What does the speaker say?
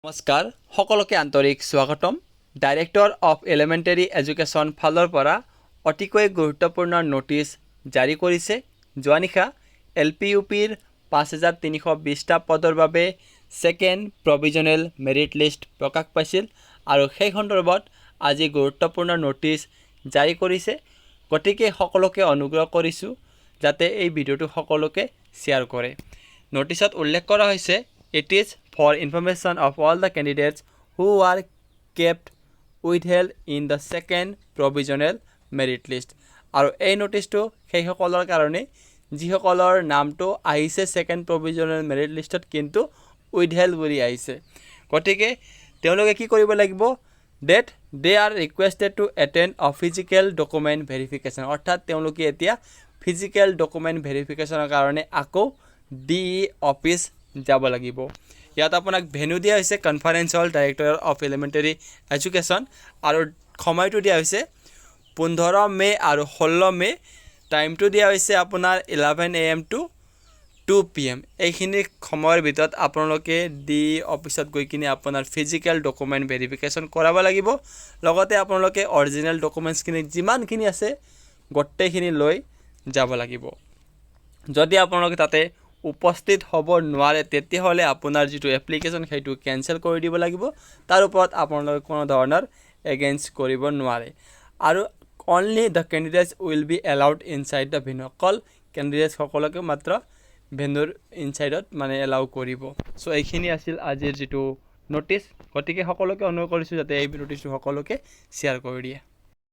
নমস্কাৰ সকলোকে আন্তৰিক স্বাগতম ডাইৰেক্টৰ অফ এলিমেণ্টাৰী এডুকেশ্যন ফালৰ পৰা অতিকৈ গুৰুত্বপূৰ্ণ নোটিছ জাৰি কৰিছে যোৱা নিশা LP UPৰ 5320টা পদৰ বাবে সেকেন্ড প্ৰভিজনেল মেৰিট লিষ্ট প্ৰকাশ পাইছিল আৰু সেই সন্দৰ্ভত আজি গুৰুত্বপূৰ্ণ নোটিছ জাৰি কৰিছে গতিকে সকলোকে অনুগ্ৰহ কৰিছো যাতে এই ভিডিওটো সকলোকে শেয়াৰ কৰে নোটিছত উল্লেখ কৰা হৈছে It is for information of all the candidates who are kept withheld in the second provisional merit list. আৰু এই নোটিছটো সেই সকলৰ কাৰণে যিসকলৰ নামটো আহিছে সেকেন্ড provisional merit listত কিন্তু withheld বুলি আহিছে গতিকে তেওঁলোকে কি কৰিব লাগিব that they are requested to attend a physical document verification অৰ্থাৎ তেওঁলোকে এতিয়া physical document verificationৰ কাৰণে আকৌ DE অফিচ যাব লাগিব ইয়াত আপোনাক ভেনু দিয়া হৈছে conference hall director of elementary education আৰু সময়টো দিয়া হৈছে 15 মে আৰু 16 মে টাইমটো দিয়া হৈছে আপোনাৰ 11 AM to 2 PM এইখিনি সময়ৰ ভিতৰত আপোনালোকে ডি অফিচত গৈ কিনে আপোনাৰ ফিজিক্যাল ডকুমেন্ট ভেৰিফিকেশন কৰাব লাগিব লগতে আপোনালোকে অৰিজিনাল ডকুমেন্টছ খিনি যিমানখিনি আছে গোটেইখিনি লৈ যাব লাগিব যদি আপোনালোকে তাতে উপস্থিত হ'ব নোৱাৰে তেতিয়া হলে আপোনাৰ যেটো এপ্লিকেশন হেতু কেনসেল কৰি দিব লাগিব তাৰ ওপৰত আপোনালোকে কোনো ধৰণৰ এগেইনষ্ট কৰিব নোৱাৰে আৰু only the candidates will be allowed inside the venue call candidates সকলকে মাত্ৰ ভেন্যুৰ ইনসাইডত মানে এলাউ কৰিব সো এইখিনি আছিল আজিৰ যেটো নোটিছ গতিকে সকলোকে অনুৰোধ কৰিছো যাতে এই নোটিছটো সকলোকে শেয়াৰ কৰি দিয়ে